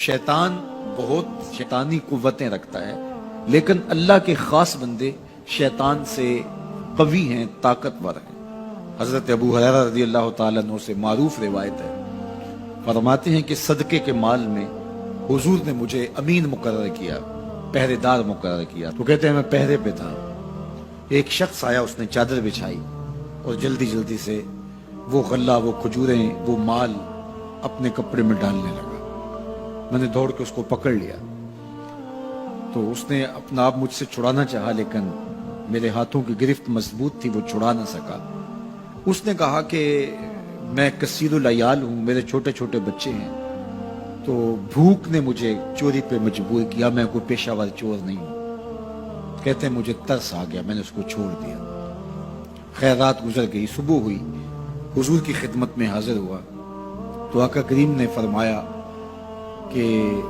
شیطان بہت شیطانی قوتیں رکھتا ہے، لیکن اللہ کے خاص بندے شیطان سے قوی ہیں، طاقتور ہیں۔ حضرت ابو ہریرہ رضی اللہ تعالیٰ عنہ سے معروف روایت ہے، فرماتے ہیں کہ صدقے کے مال میں حضور نے مجھے امین مقرر کیا، پہرے دار مقرر کیا۔ تو کہتے ہیں میں پہرے پہ تھا، ایک شخص آیا، اس نے چادر بچھائی اور جلدی جلدی سے وہ غلہ، وہ کھجوریں، وہ مال اپنے کپڑے میں ڈالنے لگا۔ میں نے دوڑ کے اس کو پکڑ لیا، تو اس نے اپنا آپ مجھ سے چھڑانا چاہا، لیکن میرے ہاتھوں کی گرفت مضبوط تھی، وہ چھڑا نہ سکا۔ اس نے کہا کہ میں کثیر العیال ہوں، میرے چھوٹے چھوٹے بچے ہیں، تو بھوک نے مجھے چوری پہ مجبور کیا، میں کوئی پیشہ ور چور نہیں ہوں۔ کہتے ہیں مجھے ترس آ گیا، میں نے اس کو چھوڑ دیا۔ خیر رات گزر گئی، صبح ہوئی، حضور کی خدمت میں حاضر ہوا تو آقا کریم نے فرمایا کہ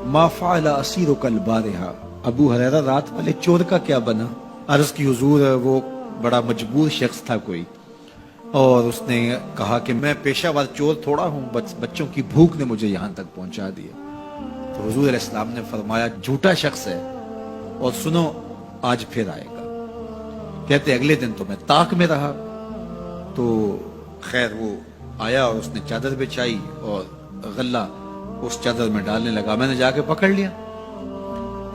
ما فعل اسیرک البارحہ، ابو ہریرہ رات والے چور کا کیا بنا؟ عرض کی حضور وہ بڑا مجبور شخص تھا کوئی، اور اس نے کہا کہ میں پیشہ ور چور تھوڑا ہوں، بچوں کی بھوک نے مجھے یہاں تک پہنچا دیا۔ تو حضور علیہ السلام نے فرمایا جھوٹا شخص ہے، اور سنو آج پھر آئے گا۔ کہتے اگلے دن تو میں طاق میں رہا، تو خیر وہ آیا اور اس نے چادر بچھائی اور غلہ اس چادر میں ڈالنے لگا۔ میں نے جا کے پکڑ لیا،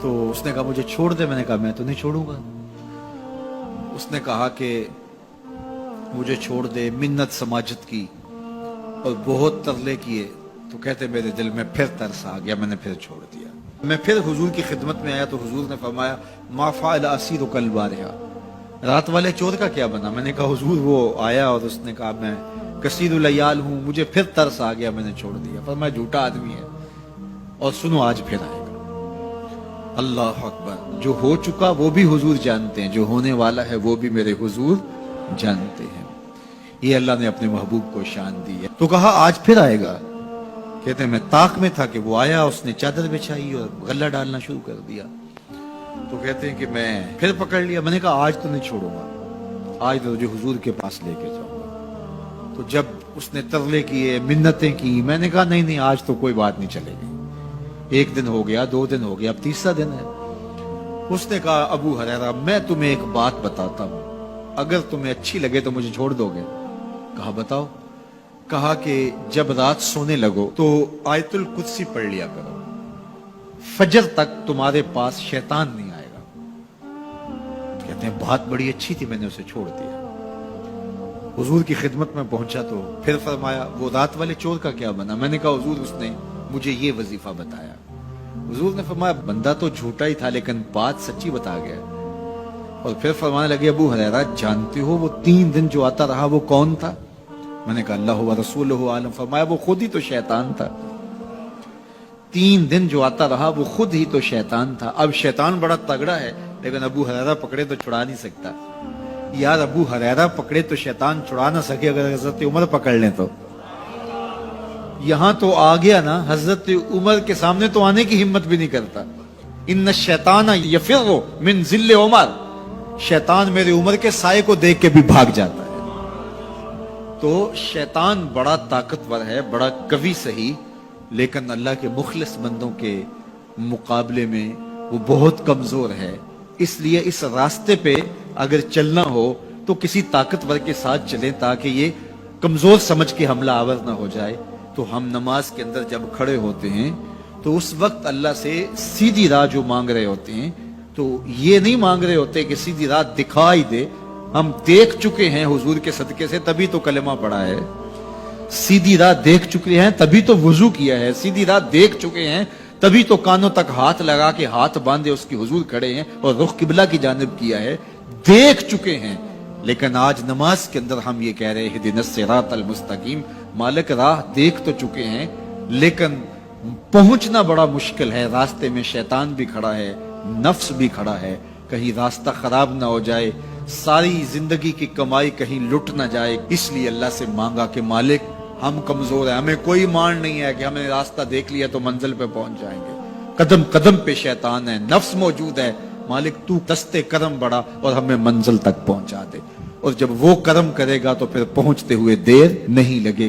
تو اس نے کہا مجھے چھوڑ دے۔ میں نے کہا میں تو نہیں چھوڑوں گا۔ اس نے کہا کہ مجھے چھوڑ دے، منت سماجت کی اور بہت ترلے کیے، تو کہتے میرے دل میں پھر ترس آ گیا، میں نے پھر چھوڑ دیا۔ میں پھر حضور کی خدمت میں آیا تو حضور نے فرمایا ما فعل اسیرک البارحہ، رات والے چور کا کیا بنا؟ میں نے کہا حضور وہ آیا اور اس نے کہا میں کثیر العیال ہوں، مجھے پھر ترس آ گیا، میں نے چھوڑ دیا۔ فرمایا جھوٹا آدمی ہے، اور سنو آج پھر آئے گا۔ اللہ اکبر! جو ہو چکا وہ بھی حضور جانتے ہیں، جو ہونے والا ہے وہ بھی میرے حضور جانتے ہیں۔ یہ اللہ نے اپنے محبوب کو شان دی ہے۔ تو کہا آج پھر آئے گا۔ کہتے ہیں میں طاق میں تھا کہ وہ آیا، اس نے چادر بچھائی اور غلہ ڈالنا شروع کر دیا۔ تو کہتے ہیں کہ میں پھر پکڑ لیا۔ میں نے کہا آج تو نہیں چھوڑوں گا، آج تو جو حضور کے پاس لے کے جاؤں گا۔ تو جب اس نے ترلے کیے، منتیں کی، میں نے کہا نہیں نہیں آج تو کوئی بات نہیں چلے گی۔ ایک دن ہو گیا، 2 دن ہو گیا، اب تیسرا دن ہے۔ اس نے کہا ابو ہریرہ میں تمہیں ایک بات بتاتا ہوں، اگر تمہیں اچھی لگے تو مجھے چھوڑ دو گے؟ کہا بتاؤ۔ کہا کہ جب رات سونے لگو تو آیت الکرسی پڑھ لیا کرو، فجر تک تمہارے پاس شیطان نہیں آئے گا۔ کہتے ہیں بات بڑی اچھی تھی، میں نے اسے چھوڑ دیا۔ حضور کی خدمت میں پہنچا تو پھر فرمایا وہ رات والے چور کا کیا بنا؟ میں نے کہا حضور اس نے مجھے یہ وظیفہ بتایا۔ حضور نے فرمایا بندہ تو جھوٹا ہی تھا، لیکن بات سچی بتا گیا۔ اور پھر فرمانے لگے ابو ہریرہ جانتے ہو وہ 3 دن جو آتا رہا وہ کون تھا؟ میں نے کہا اللہ و رسولہ عالم۔ فرمایا وہ خود ہی تو شیطان تھا۔ 3 دن جو آتا رہا وہ خود ہی تو شیطان تھا۔ اب شیطان بڑا تگڑا ہے، لیکن ابو ہریرہ پکڑے تو چھڑا نہیں سکتا۔ یار ابو ہریرہ پکڑے تو شیطان چھڑا نہ سکے، اگر حضرت عمر پکڑ لیں تو یہاں تو آ گیا نا، حضرت عمر کے سامنے تو آنے کی ہمت بھی نہیں کرتا۔ ان الشیطان یفر من ظل عمر، شیطان میرے عمر کے سائے کو دیکھ کے بھی بھاگ جاتا ہے۔ تو شیطان بڑا طاقتور ہے، بڑا قوی صحیح، لیکن اللہ کے مخلص بندوں کے مقابلے میں وہ بہت کمزور ہے۔ اس لیے اس راستے پہ اگر چلنا ہو تو کسی طاقتور کے ساتھ چلیں، تاکہ یہ کمزور سمجھ کے حملہ آور نہ ہو جائے۔ تو ہم نماز کے اندر جب کھڑے ہوتے ہیں تو اس وقت اللہ سے سیدھی راہ جو مانگ رہے ہوتے ہیں، تو یہ نہیں مانگ رہے ہوتے کہ سیدھی راہ دکھائی دے، ہم دیکھ چکے ہیں حضور کے صدقے سے تبھی تو کلمہ پڑھا ہے، سیدھی راہ دیکھ چکے ہیں تبھی تو وضو کیا ہے، سیدھی راہ دیکھ چکے ہیں تبھی تو کانوں تک ہاتھ لگا کے ہاتھ باندھے اس کی حضور کھڑے ہیں اور رخ قبلہ کی جانب کیا ہے، دیکھ چکے ہیں۔ لیکن آج نماز کے اندر ہم یہ کہہ رہے ہیں اہدنا الصراط المستقیم، مالک راہ دیکھ تو چکے ہیں لیکن پہنچنا بڑا مشکل ہے، راستے میں شیطان بھی کھڑا ہے، نفس بھی کھڑا ہے، کہیں راستہ خراب نہ ہو جائے، ساری زندگی کی کمائی کہیں لٹ نہ جائے۔ اس لیے اللہ سے مانگا کہ مالک ہم کمزور ہیں، ہمیں کوئی مان نہیں ہے کہ ہم نے راستہ دیکھ لیا تو منزل پہ پہنچ جائیں گے، قدم قدم پہ شیطان ہے، نفس موجود ہے، مالک تو دستے کرم بڑھا اور ہمیں منزل تک پہنچا دے۔ اور جب وہ کرم کرے گا تو پھر پہنچتے ہوئے دیر نہیں لگے گی۔